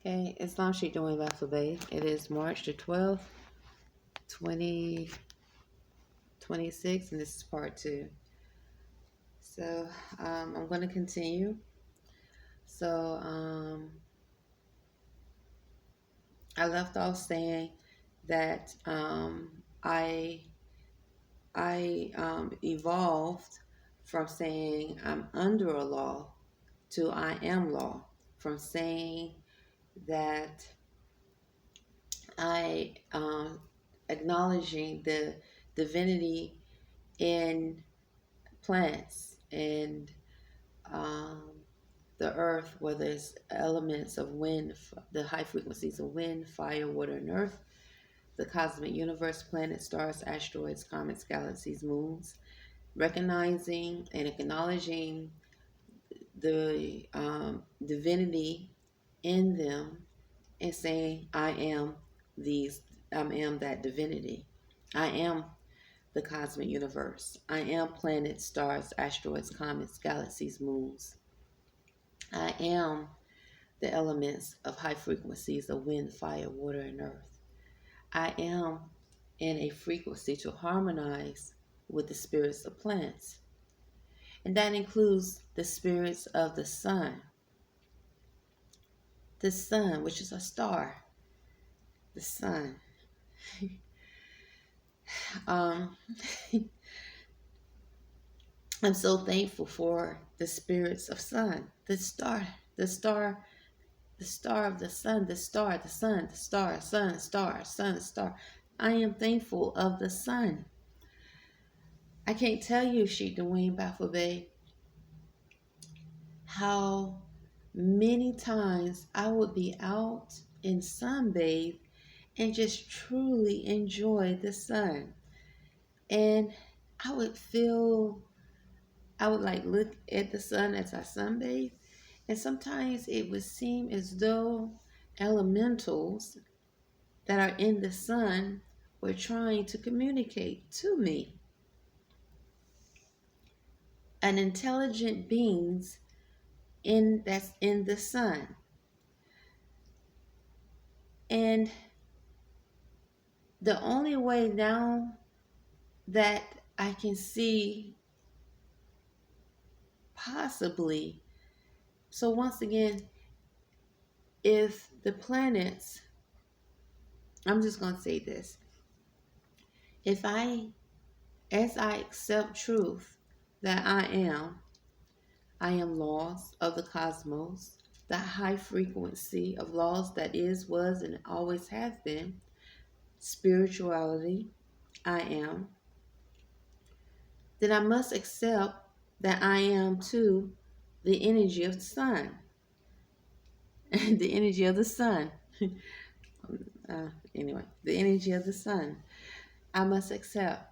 Okay, Islam Sheikh doing Bey. It is March the 12th, 2026, and this is part 2. So I'm going to continue. So I left off saying that I evolved from saying I'm under a law to I am law, from saying that I acknowledging the divinity in plants and um, the earth, where there's elements of wind, the high frequencies of wind, fire, water, and earth, the cosmic universe, planets, stars, asteroids, comets, galaxies, moons, recognizing and acknowledging the divinity in them and saying, I am that divinity. I am the cosmic universe. I am planets, stars, asteroids, comets, galaxies, moons. I am the elements of high frequencies of wind, fire, water, and earth. I am in a frequency to harmonize with the spirits of plants. And that includes the spirits of the sun. The sun, which is a star. The sun. I'm so thankful for the spirits of sun, the star of the sun, the star, the sun, the star, sun, star, sun, star. I am thankful of the sun. I can't tell you, Sheikh Dwayne Bey, how many times I would be out in sunbathe and just truly enjoy the sun. And I would look at the sun as I sunbathe, and sometimes it would seem as though elementals that are in the sun were trying to communicate to me. An intelligent beings that's in the sun. And the only way now that I can see possibly, so once again, if the planets, I'm just going to say this, as I accept truth that I am laws of the cosmos, the high frequency of laws that is, was, and always have been, spirituality, I am, then I must accept that I am too the energy of the sun. The energy of the sun. Anyway, the energy of the sun. I must accept.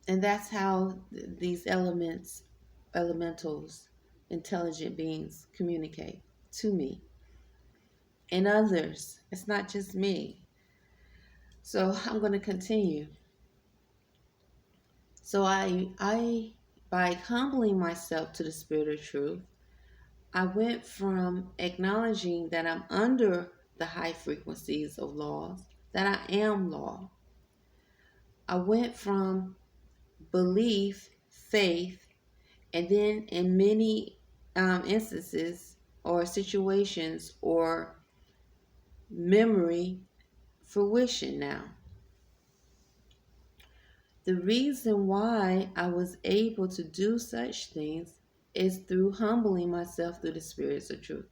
And that's how these elementals, intelligent beings communicate to me and others. It's not just me. So I'm going to continue. So I by humbling myself to the spirit of truth, I went from acknowledging that I'm under the high frequencies of laws, that I am law. I went from belief, faith, and then in many instances or situations or memory, fruition now. The reason why I was able to do such things is through humbling myself through the spirits of truth.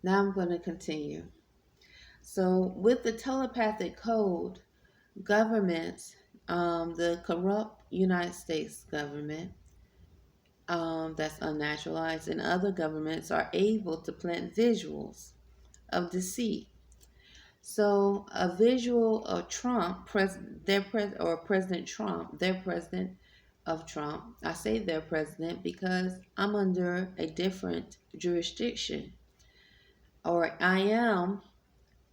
Now I'm going to continue. So with the telepathic code, governments, the corrupt United States government, that's unnaturalized, and other governments are able to plant visuals of deceit. So a visual of Trump, President Trump, their president of Trump. I say their president because I'm under a different jurisdiction, or I am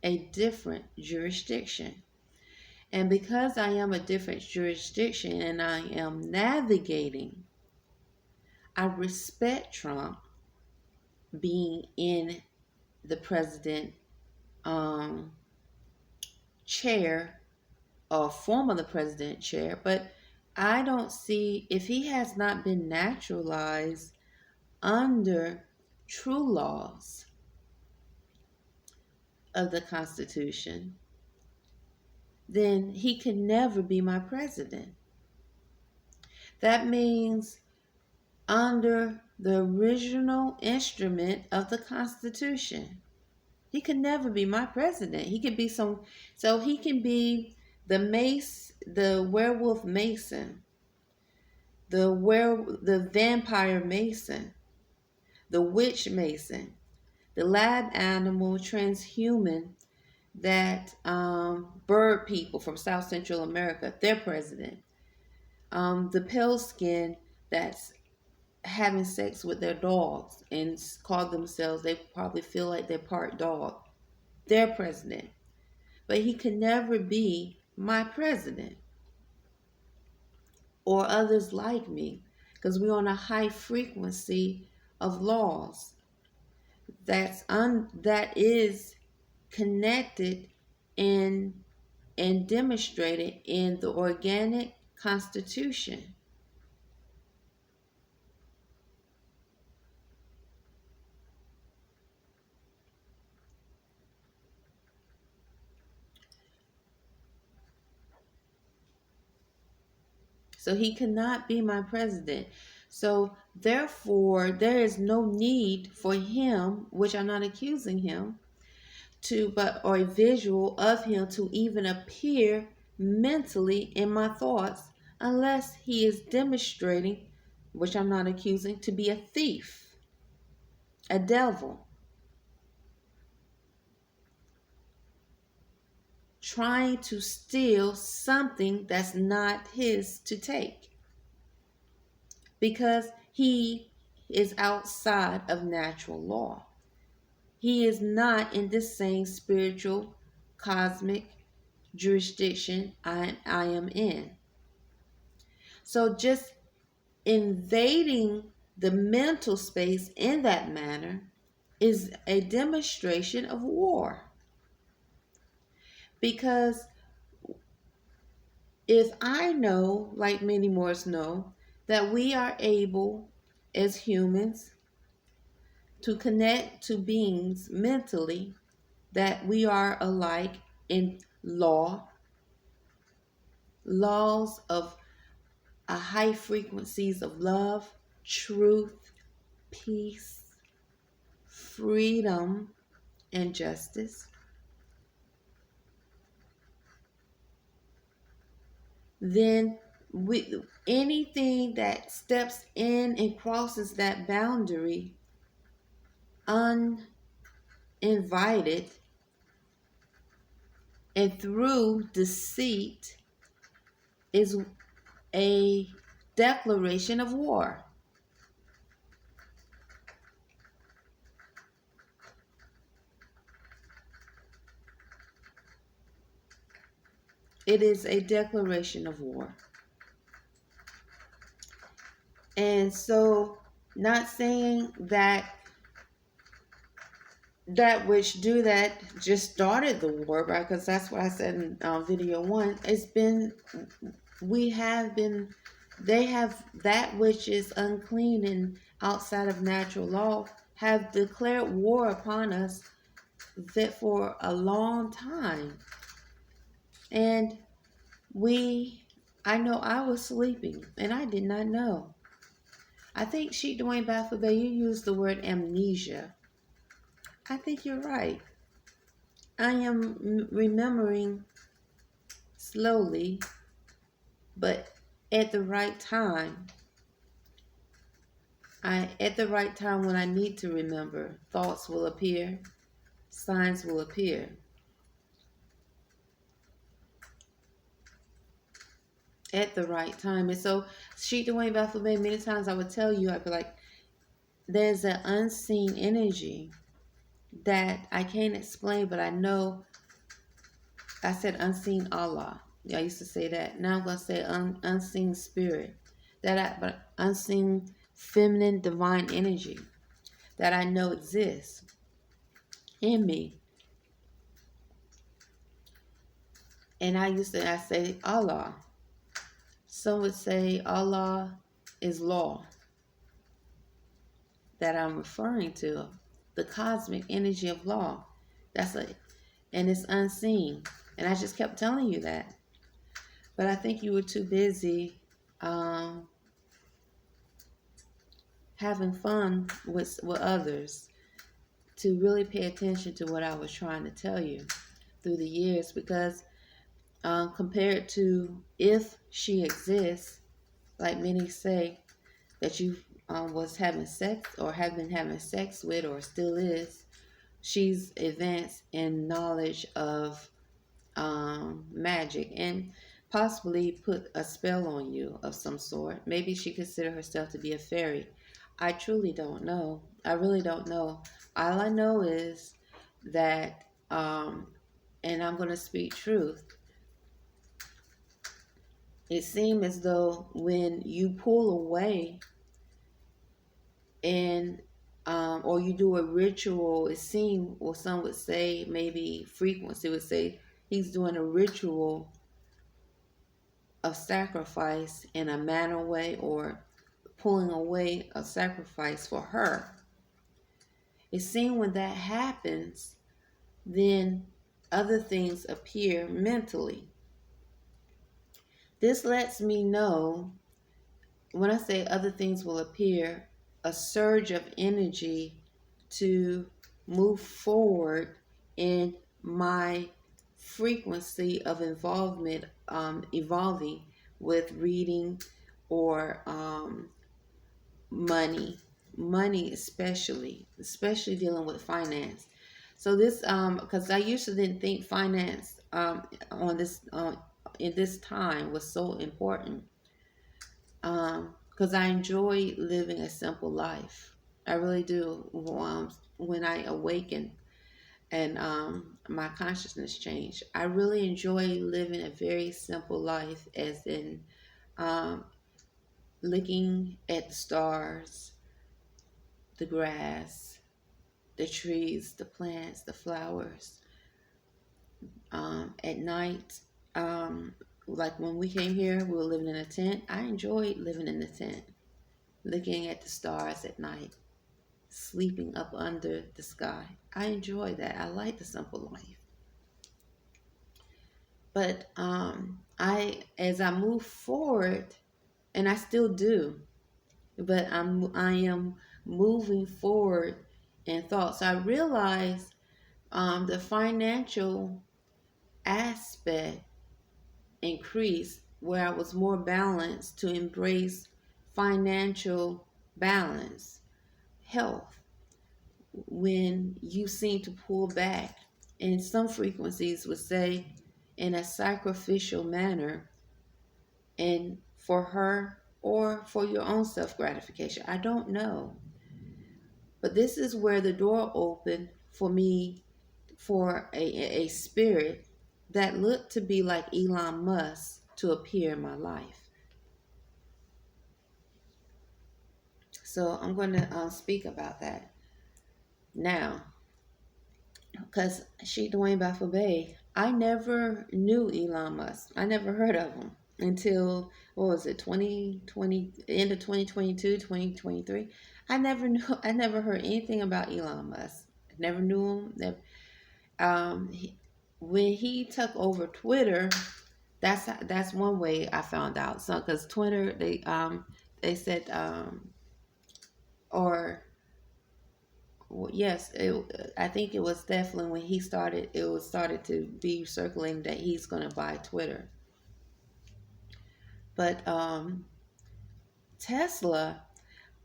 a different jurisdiction. And because I am a different jurisdiction and I am navigating, I respect Trump being in the president chair or form of the president chair, but I don't see, if he has not been naturalized under true laws of the Constitution, then he can never be my president. That means under the original instrument of the Constitution, he could never be my president. He could be so he can be the werewolf mason, the vampire mason, the witch mason, the lab animal transhuman, that bird people from South Central America, their president, the pale skin that's having sex with their dogs and call themselves, they probably feel like they're part dog, their president. But he could never be my president or others like me, because we're on a high frequency of laws that is connected and demonstrated in the organic constitution. So he cannot be my president. So therefore, there is no need for him, which I'm not accusing him, or a visual of him to even appear mentally in my thoughts, unless he is demonstrating, which I'm not accusing, to be a thief, a devil, trying to steal something that's not his to take, because he is outside of natural law. He is not in the same spiritual, cosmic jurisdiction I am in. So just invading the mental space in that manner is a demonstration of war. Because if I know, like many more know, that we are able as humans to connect to beings mentally, that we are alike in laws of high frequencies of love, truth, peace, freedom, and justice, then anything that steps in and crosses that boundary uninvited and through deceit is a declaration of war. It is a declaration of war. And so, not saying that which do that just started the war, because that's what I said in video 1. They have that which is unclean and outside of natural law have declared war upon us that for a long time. And I know I was sleeping and I did not know. I think Sheik Dwayne Bafabé, you used the word amnesia. I think you're right. I am remembering slowly, but at the right time. At the right time when I need to remember, thoughts will appear, signs will appear. At the right time. And so, Sheik Dwayne Bafabé, many times I would tell you, I'd be like, there's an unseen energy that I can't explain, but I know, I said unseen Allah. I used to say that. Now I'm gonna say unseen spirit, but unseen feminine divine energy that I know exists in me. And I say Allah. Some would say Allah is law that I'm referring to, the cosmic energy of law. That's a, and it's unseen. And I just kept telling you that. But I think you were too busy um, having fun with others to really pay attention to what I was trying to tell you through the years. Because compared to if she exists, like many say, that you was having sex or have been having sex with or still is, she's advanced in knowledge of magic and possibly put a spell on you of some sort. Maybe she considered herself to be a fairy. I truly don't know. I really don't know. All I know is that, and I'm going to speak truth, it seemed as though when you pull away and or you do a ritual, it seemed, or some would say, maybe frequency would say, he's doing a ritual of sacrifice in a manner way, or pulling away a sacrifice for her. It seems when that happens, then other things appear mentally. This lets me know, when I say other things will appear, a surge of energy to move forward in my frequency of involvement, evolving with reading or money especially dealing with finance. So this, because I used to didn't think finance on this in this time was so important, because I enjoy living a simple life. I really do. When I awaken and my consciousness changed, I really enjoy living a very simple life, as in um, looking at the stars, the grass, the trees, the plants, the flowers. At night, like when we came here, we were living in a tent. I enjoyed living in the tent, looking at the stars at night, sleeping up under the sky. I enjoy that. I like the simple life. But as I move forward, and I still do, but I am moving forward in thoughts. I realize the financial aspect increased, where I was more balanced to embrace financial balance, health, when you seem to pull back. And some frequencies would say in a sacrificial manner, and for her or for your own self gratification. I don't know. But this is where the door opened for me, for a spirit that looked to be like Elon Musk to appear in my life. So I'm going to speak about that now, because she Dwayne Bey, I never knew Elon Musk. I never heard of him until, what was it, 2020, end of 2022, 2023. I never heard anything about Elon Musk. I never knew him. When he took over Twitter, that's one way I found out. So, because Twitter, they said, or well, yes, I think it was definitely when he started. It was started to be circulating that he's going to buy Twitter. But Tesla,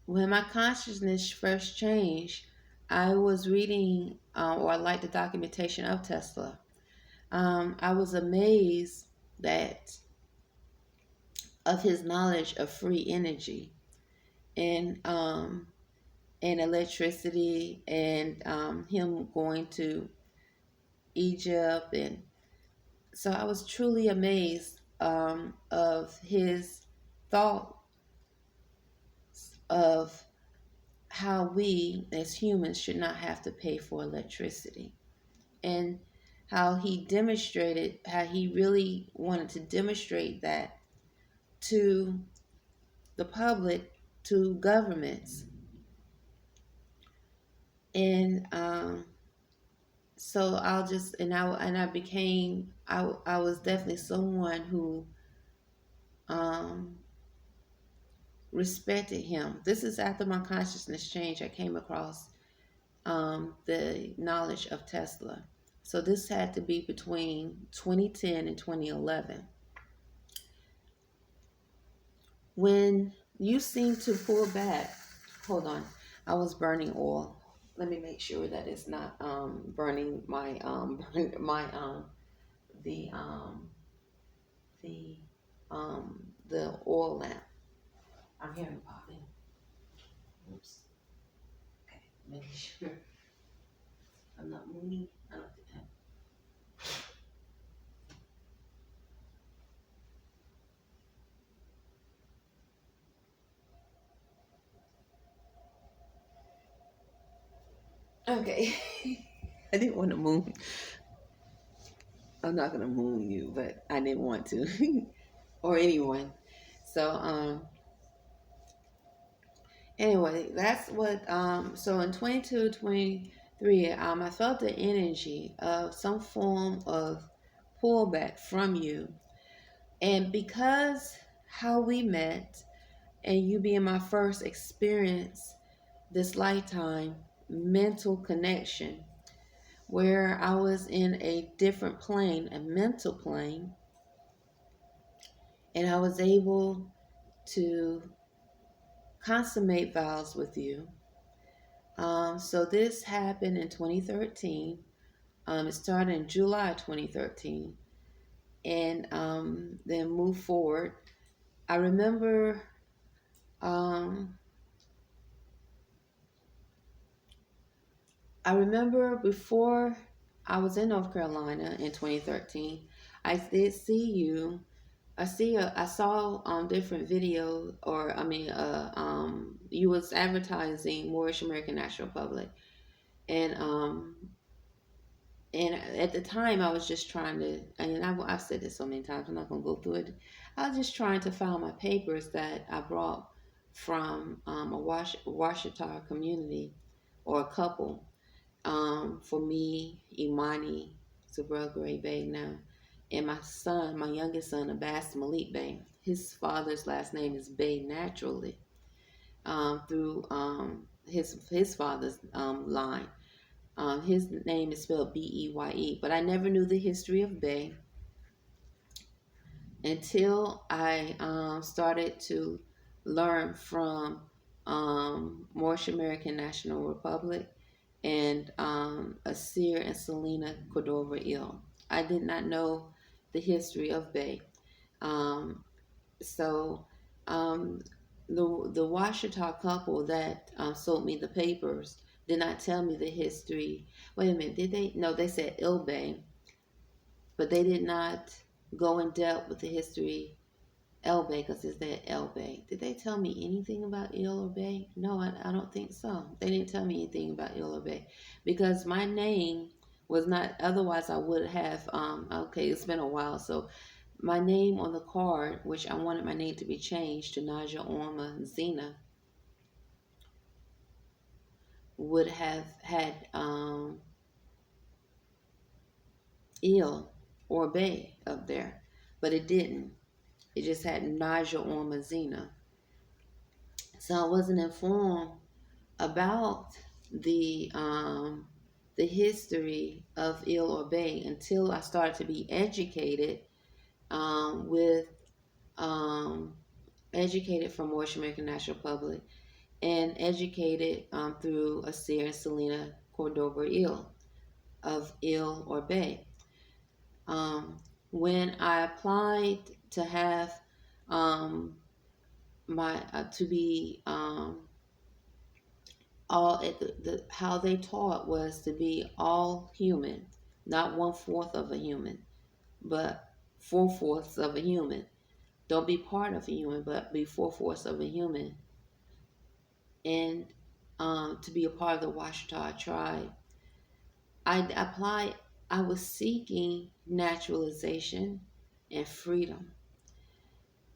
when my consciousness first changed, I was reading, or I liked the documentation of Tesla. I was amazed that of his knowledge of free energy and electricity, and him going to Egypt and So I was truly amazed of his thought of how we as humans should not have to pay for electricity, and how he demonstrated, how he really wanted to demonstrate that to the public, to governments. And so I'll just, and I became, I was definitely someone who um, respected him. This is after my consciousness change. I came across the knowledge of Tesla. So this had to be between 2010 and 2011. When you seem to pull back, hold on, I was burning oil. Let me make sure that it's not burning my my the the the oil lamp. I'm hearing popping. Oops. Okay, making sure I'm not moving. I don't think that. Okay. I didn't want to moon. I'm not gonna moon you, but I didn't want to, or anyone. So anyway, that's what so in 22, 23, I felt the energy of some form of pullback from you. And because how we met, and you being my first experience this lifetime, mental connection, where I was in a different plane, a mental plane, and I was able to consummate vows with you. So this happened in 2013. It started in July 2013, and then moved forward. I remember, um, before I was in North Carolina in 2013, I did see you. I saw different videos, or I mean, you was advertising Moorish American National Public, and at the time I was just trying to, and I've said this so many times, I'm not gonna go through it. I was just trying to file my papers that I brought from a Washita community, or a couple, for me, Imani, Sabra Gray Bay now, and my son, my youngest son, Abbas Malik Bay. His father's last name is Bay naturally, through his father's line. His name is spelled Beye, but I never knew the history of Bay until I started to learn from Moorish American National Republic and Asir and Selena Cordova Ill. I did not know the history of Bay. Um, so um, the Washita couple that sold me the papers did not tell me the history. Wait a minute, did they? No, they said Il Bay, but they did not go in depth with the history El Bay, because it's that El Bay. Did they tell me anything about Il or Bay? No, I don't think so. They didn't tell me anything about Il or Bay, because my name was not, otherwise I would have, okay, it's been a while, so my name on the card, which I wanted my name to be changed to Naja Orma Zena, would have had Il or Bay up there, but it didn't. It just had Naja Orma Zena. So I wasn't informed about the history of Il or Bay until I started to be educated, with um, educated from Moorish American National Public, and educated through Asir and Selena Cordova Il of Il or Bay. Um, when I applied to have my to be all at the how they taught was to be all human, not one fourth of a human. but four-fourths of a human. Don't be part of a human, but be four-fourths of a human. And to be a part of the Washita tribe, I applied, I was seeking naturalization and freedom.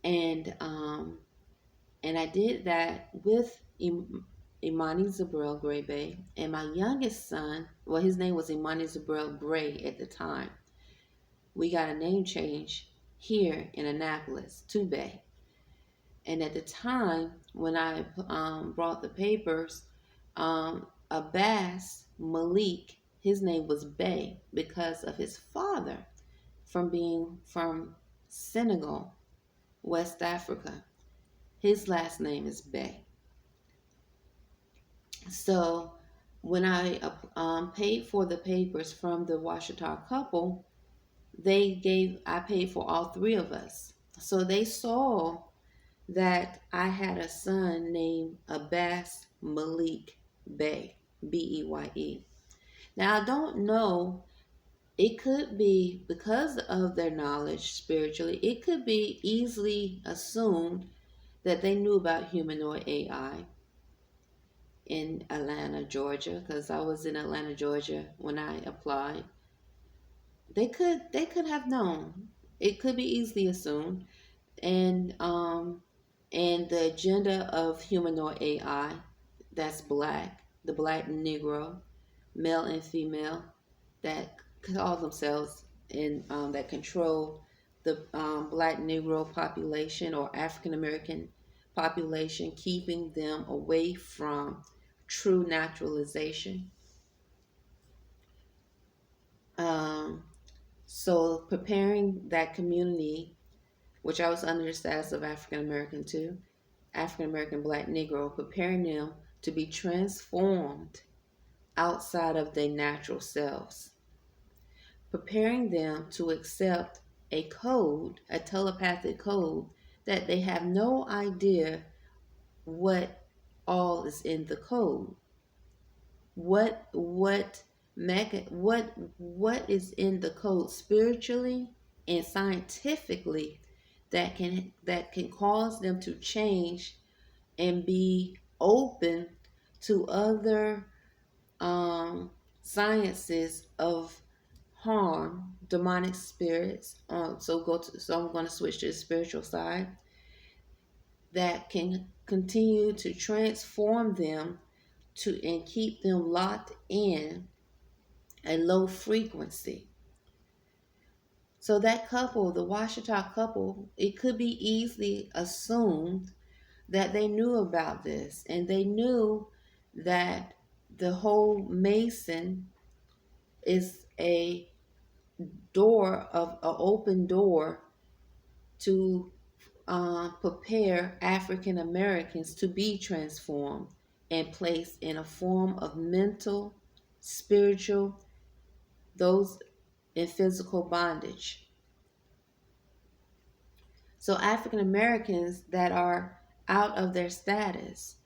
And and I did that with Imani Zabrel Gray Bay, and my youngest son, well, his name was Imani Zabrel Gray at the time. We got a name change here in Annapolis to Bay. And at the time, when I brought the papers, Abbas Malik, his name was Bey because of his father from being from Senegal, West Africa. His last name is Bey. So when I paid for the papers from the Washita couple, I paid for all three of us. So they saw that I had a son named Abbas Malik Bey, Beye. Now I don't know, it could be because of their knowledge spiritually, it could be easily assumed that they knew about humanoid AI in Atlanta, Georgia, because I was in Atlanta, Georgia when I applied. They could have known. It could be easily assumed. And and the agenda of humanoid AI, that's black, the black Negro, male and female, that call themselves in that control the black Negro population or African American population, keeping them away from true naturalization. Um, so preparing that community, which I was under the status of African American too, African American Black Negro, preparing them to be transformed outside of their natural selves, preparing them to accept a code, a telepathic code, that they have no idea what all is in the code. What is in the code spiritually and scientifically that can cause them to change and be open to other sciences of harm, demonic spirits. So I'm going to switch to the spiritual side that can continue to transform them to and keep them locked in a low frequency. So that couple, the Washita couple, it could be easily assumed that they knew about this, and they knew that the whole Mason is a open door to prepare African Americans to be transformed and placed in a form of mental, spiritual, those in physical bondage. So African Americans that are out of their status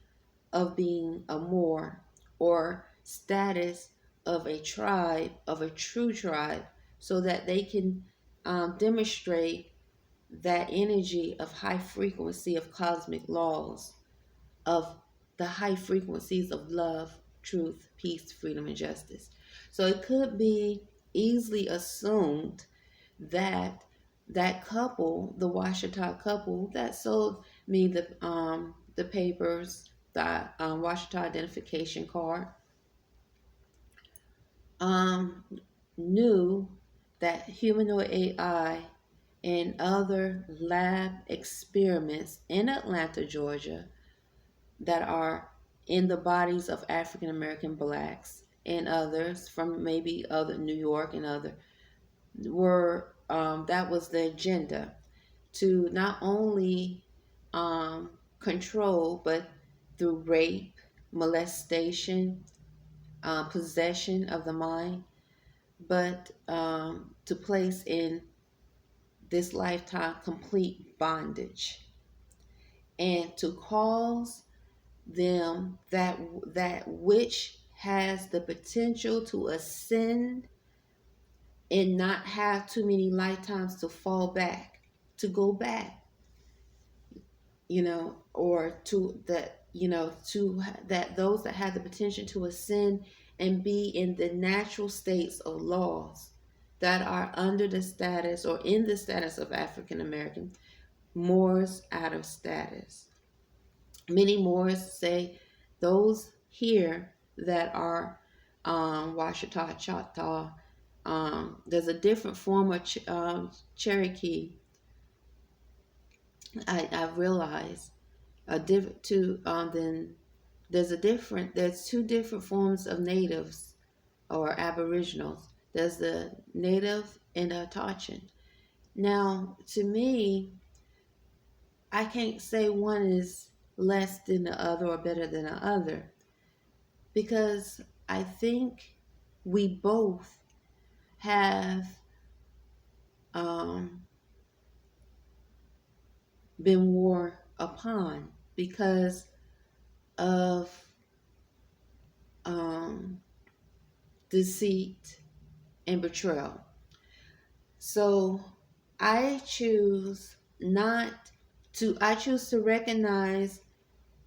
of being a Moor or status of a tribe, of a true tribe, so that they can demonstrate that energy of high frequency of cosmic laws, of the high frequencies of love, truth, peace, freedom, and justice. So it could be easily assumed that that couple, the Washita couple that sold me the papers, the Washita identification card, um, knew that humanoid AI and other lab experiments in Atlanta, Georgia, that are in the bodies of African American blacks and others from maybe other New York and other were that was the agenda, to not only control, but through rape, molestation, possession of the mind, but to place in this lifetime complete bondage, and to cause them that which has the potential to ascend and not have too many lifetimes to fall back, to go back, or to that, that those that have the potential to ascend and be in the natural states of laws that are under the status or in the status of African American, Moors out of status. Many Moors say those here that are Washita, Choctaw, there's a different form of Cherokee. I've realized a different two. Then there's two different forms of natives or aboriginals. There's the native and the Tachi. Now, to me, I can't say one is less than the other or better than the other, because I think we both have um, been war upon because of um, deceit and betrayal. So not I choose to recognize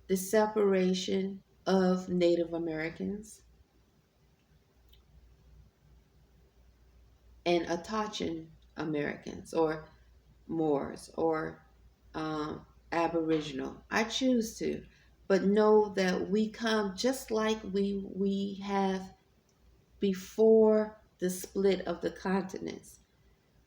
the separation of Native Americans and Atachan Americans or Moors or um, Aboriginal. I choose to, but know that we come just like we have before the split of the continents.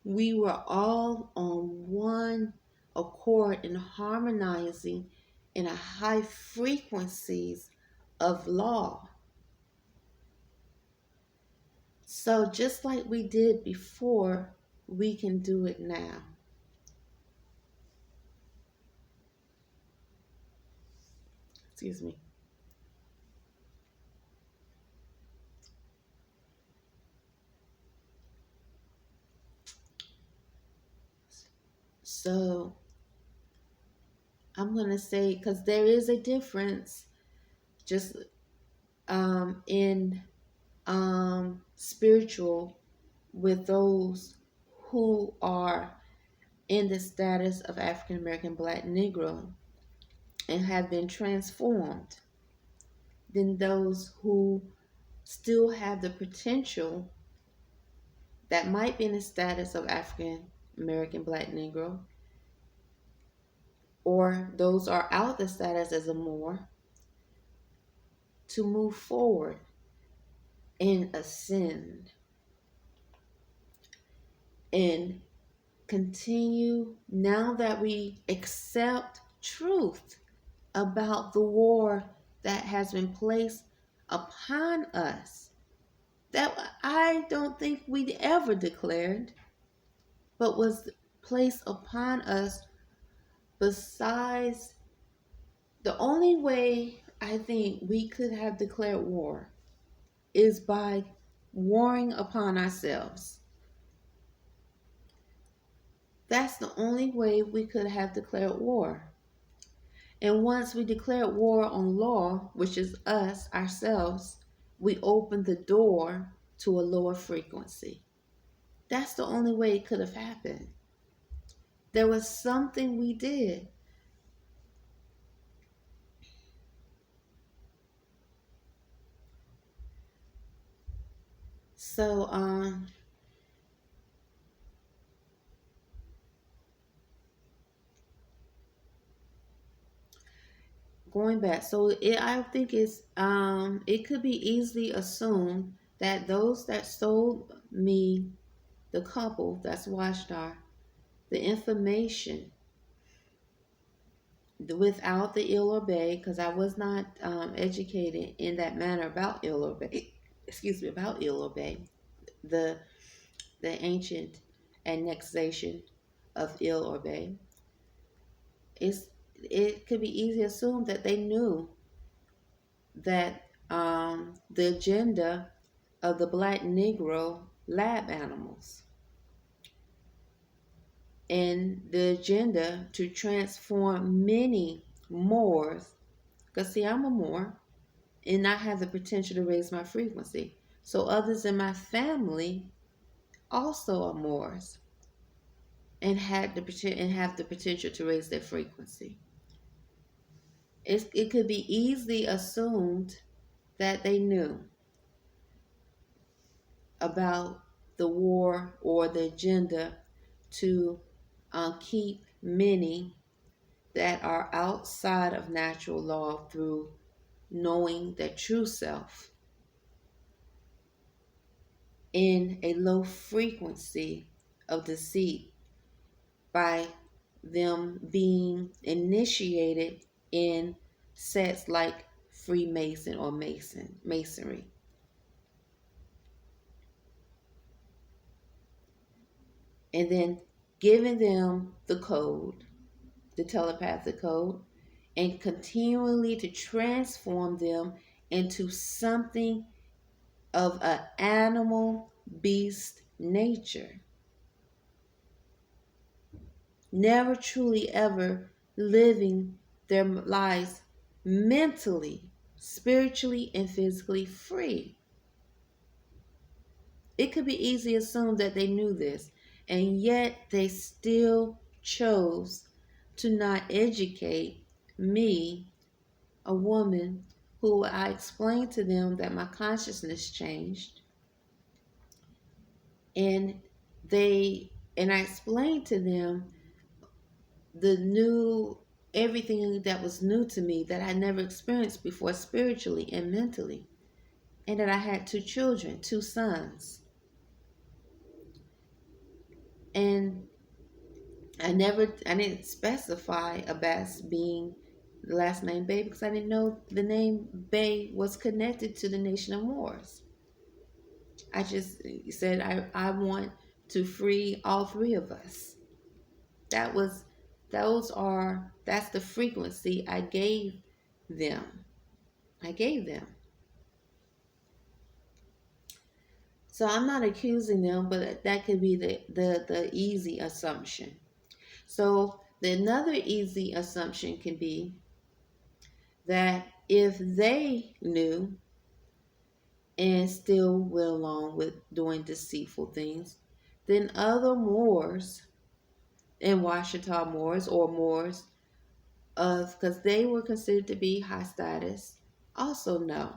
We were all on one accord and harmonizing in a high frequencies of law. So just like we did before, we can do it now. Excuse me. So I'm going to say, because there is a difference just in spiritual with those who are in the status of African American, Black, Negro, and have been transformed than those who still have the potential that might be in the status of African American, Black, Negro, or those are out the status as a Moor, to move forward and ascend and continue now that we accept truth about the war that has been placed upon us that I don't think we ever declared, but was placed upon us. Besides, the only way I think we could have declared war is by warring upon ourselves. That's the only way we could have declared war. And once we declared war on law, which is us, ourselves, we opened the door to a lower frequency. That's the only way it could have happened. There was something we did. So, going back, I think it could be easily assumed that those that sold me, the couple that's Watchdar, the information without the ill or bay, because I was not educated in that manner about ill or bay. Excuse me, about ill or bay, the ancient annexation of ill or bay. It could be easily assumed that they knew that the agenda of the Black Negro lab animals and the agenda to transform many Moors, because see, I'm a Moor and I have the potential to raise my frequency. So others in my family also are Moors and have the potential to raise their frequency. It could be easily assumed that they knew about the war or the agenda to keep many that are outside of natural law through knowing their true self in a low frequency of deceit by them being initiated in sets like Freemason or Masonry. And then giving them the code, the telepathic code, and continually to transform them into something of an animal beast nature. Never truly ever living their lives mentally, spiritually, and physically free. It could be easily assumed that they knew this, and yet they still chose to not educate me, a woman who I explained to them that my consciousness changed, and I explained to them the new everything that was new to me that I never experienced before spiritually and mentally, and that I had two children, two sons, and I didn't specify Abbas being the last name Bey because I didn't know the name Bey was connected to the nation of Moors. I just said I want to free all three of us. That's the frequency I gave them. So I'm not accusing them, but that could be the easy assumption. So another easy assumption can be that if they knew and still went along with doing deceitful things, then other Moors and Washita Moors or Moors because they were considered to be high status also know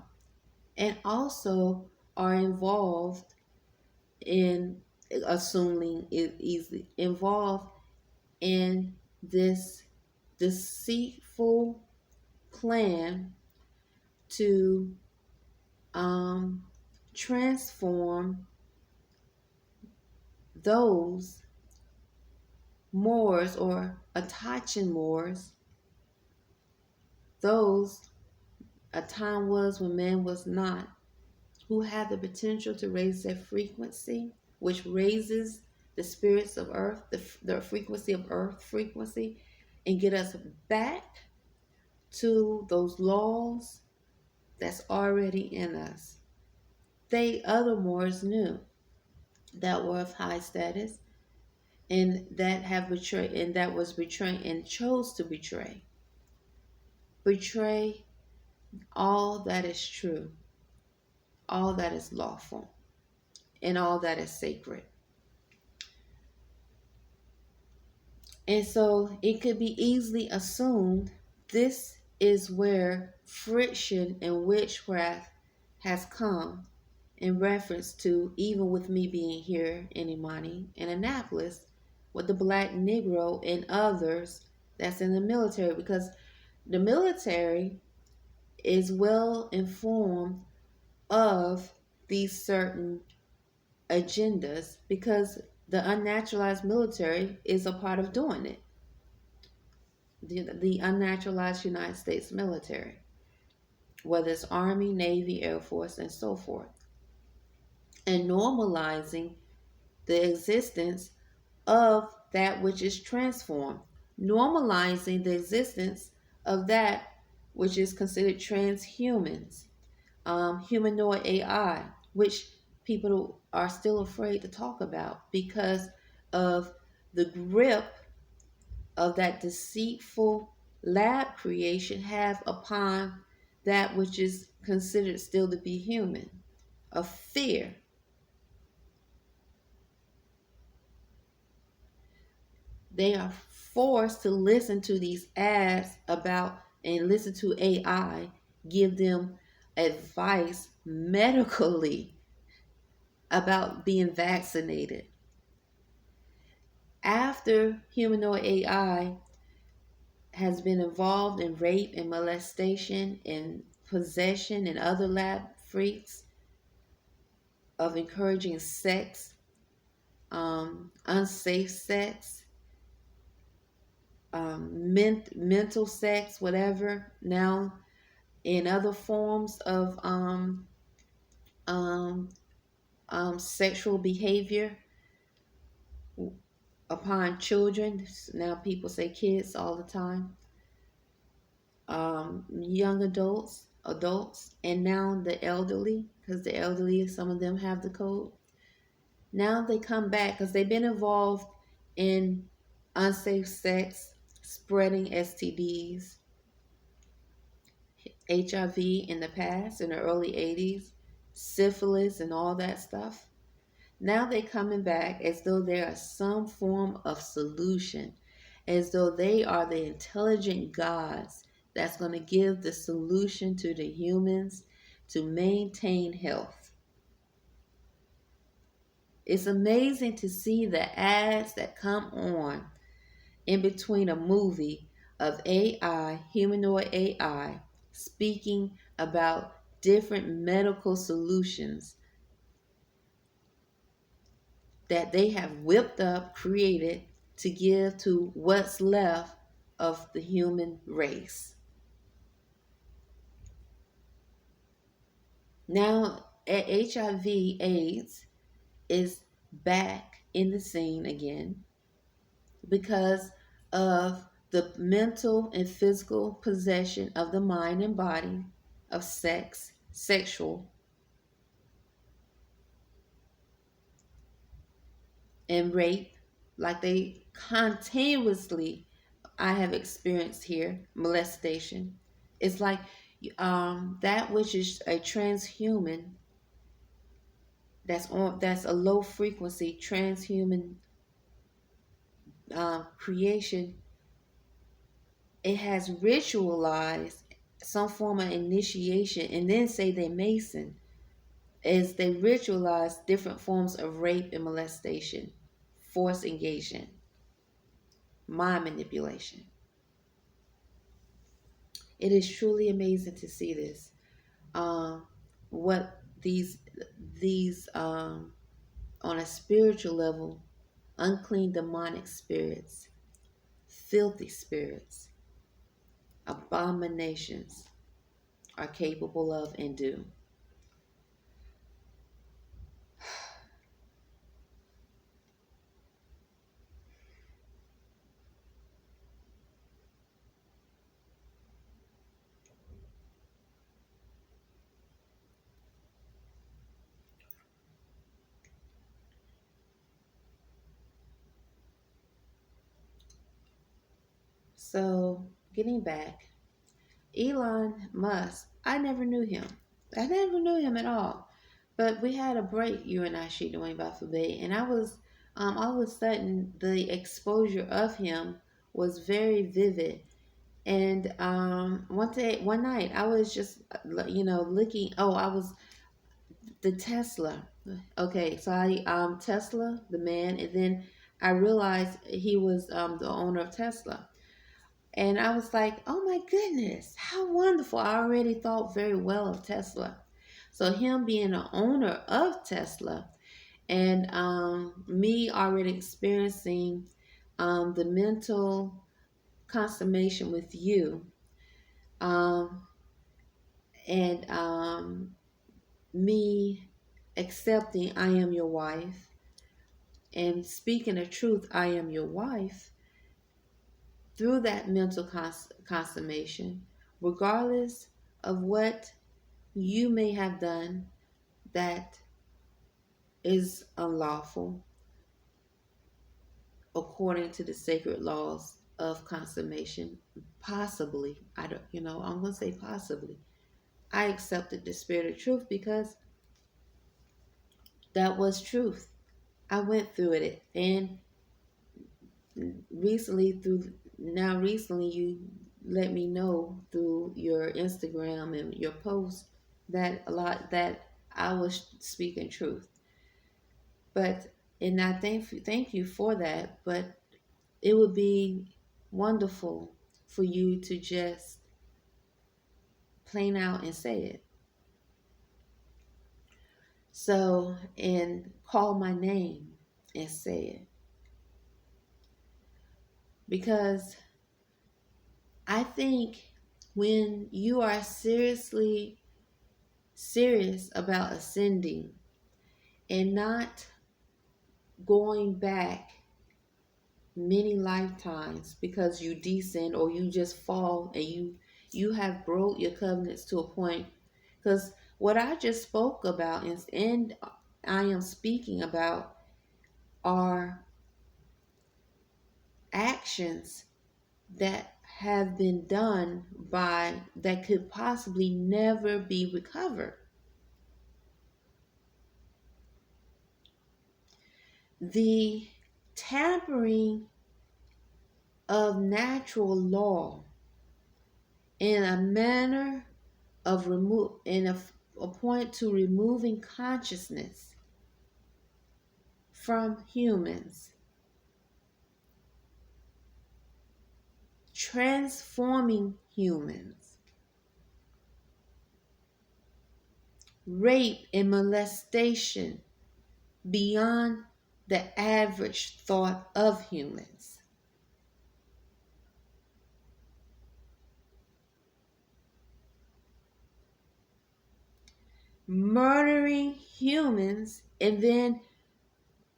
and also are involved in assuming it easily involved in this deceitful plan to transform those Moors or Attachin Moors, those a time was when man was not, who had the potential to raise their frequency, which raises the spirits of earth, the frequency of earth frequency, and get us back to those laws that's already in us. Other Moors knew that were of high status and that have betrayed and that was betraying and chose to betray all that is true, all that is lawful, and all that is sacred. And so it could be easily assumed this is where friction and witchcraft has come in reference to even with me being here in Imani and Annapolis with the Black Negro and others that's in the military, because the military is well informed of these certain agendas because the unnaturalized military is a part of doing it. The unnaturalized United States military, whether it's Army, Navy, Air Force, and so forth, and normalizing the existence of that which is transformed, normalizing the existence of that which is considered transhumans, humanoid AI, which people are still afraid to talk about because of the grip of that deceitful lab creation have upon that which is considered still to be human, of fear. They are forced to listen to these ads about and listen to AI give them advice medically about being vaccinated. After humanoid AI has been involved in rape and molestation and possession and other lab freaks of encouraging sex, unsafe sex, mental sex, whatever. Now, in other forms of um, sexual behavior upon children. Now, people say kids all the time. Young adults, and now the elderly, because the elderly, some of them have the code. Now they come back because they've been involved in unsafe sex, spreading STDs, HIV in the past, in the early 80s, syphilis, and all that stuff. Now they're coming back as though there is some form of solution, as though they are the intelligent gods that's going to give the solution to the humans to maintain health. It's amazing to see the ads that come on in between a movie of AI, humanoid AI, speaking about different medical solutions that they have whipped up, created to give to what's left of the human race. Now, HIV/AIDS is back in the scene again because of the mental and physical possession of the mind and body of sex, sexual, and rape, like they continuously, I have experienced here, molestation. It's like that which is a transhuman, that's a low frequency transhuman creation. It has ritualized some form of initiation, and then say they Mason, as they ritualize different forms of rape and molestation, forced engagement, mind manipulation. It is truly amazing to see this. What these on a spiritual level, unclean demonic spirits, filthy spirits, abominations are capable of and do. So, getting back, Elon Musk, I never knew him. I never knew him at all. But we had a break, you and I, she doing Bafubé, and I was, all of a sudden, the exposure of him was very vivid. And one night, I was just, looking. Oh, I was the Tesla. Okay, so Tesla, the man, and then I realized he was the owner of Tesla. And I was like, oh my goodness, how wonderful. I already thought very well of Tesla. So him being the owner of Tesla and me already experiencing the mental consummation with you, um, and me accepting I am your wife and speaking the truth, I am your wife, through that mental consummation, regardless of what you may have done that is unlawful according to the sacred laws of consummation. Possibly, I don't, I'm going to say possibly. I accepted the spirit of truth because that was truth. I went through it, and recently you let me know through your Instagram and your post that a lot that I was speaking truth. But and I thank you for that. But it would be wonderful for you to just plain out and say it. So, and call my name and say it. Because I think when you are serious about ascending and not going back many lifetimes because you descend or you just fall and you have broke your covenants to a point, because what I just spoke about and I am speaking about are actions that have been done by that could possibly never be recovered. The tampering of natural law in a manner of a point to removing consciousness from humans, transforming humans, rape and molestation beyond the average thought of humans, murdering humans and then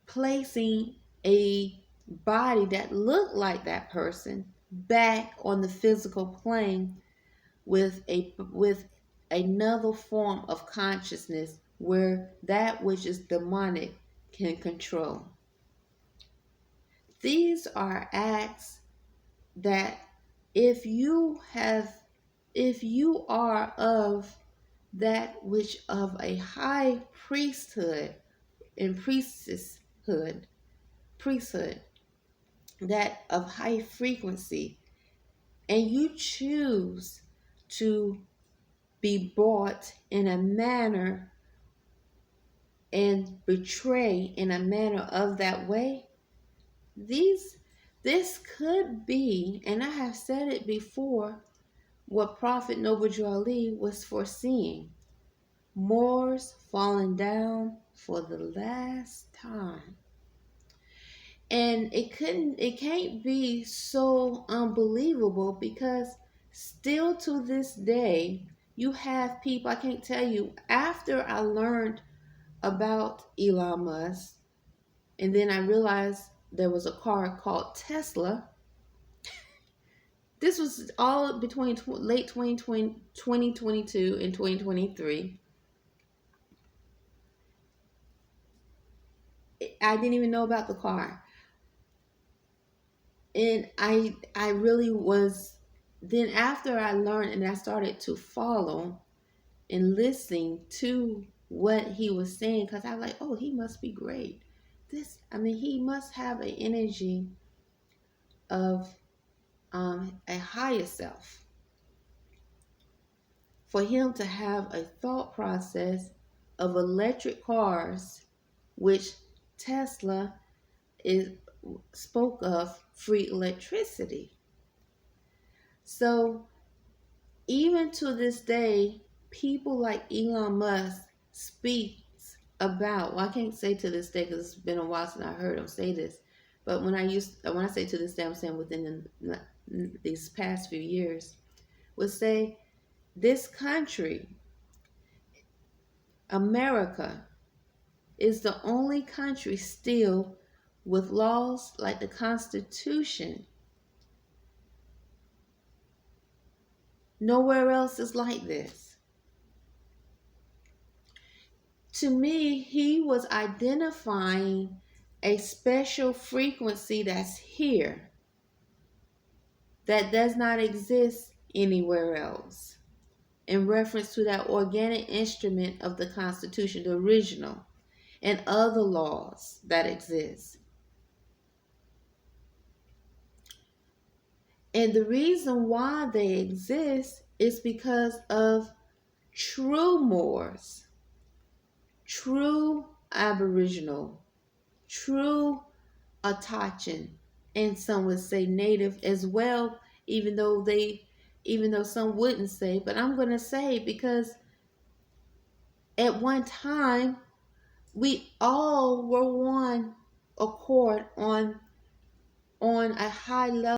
placing a body that looked like that person back on the physical plane with another form of consciousness where that which is demonic can control. These are acts that if you are of that which of a high priesthood and priesthood that of high frequency, and you choose to be bought in a manner and betray in a manner of that way, this could be, and I have said it before, what Prophet Noble Drew Ali was foreseeing. Moors falling down for the last time. And it can't be so unbelievable because still to this day, you have people, I can't tell you, after I learned about Elon Musk, and then I realized there was a car called Tesla. This was all between late 2022 and 2023. I didn't even know about the car. And I really was, then after I learned and I started to follow and listening to what he was saying, because I was like, oh, he must be great. He must have an energy of a higher self for him to have a thought process of electric cars, which Tesla is spoke of free electricity. So even to this day, people like Elon Musk speaks about, well, I can't say to this day because it's been a while since I heard him say this, but when I say to this day, I'm saying within these past few years, would say this country, America, is the only country still with laws like the Constitution. Nowhere else is like this. To me, he was identifying a special frequency that's here that does not exist anywhere else in reference to that organic instrument of the Constitution, the original, and other laws that exist. And the reason why they exist is because of true Moors, true Aboriginal, true Atachan, and some would say Native as well, even though some wouldn't say, but I'm gonna say because at one time we all were one accord on a high level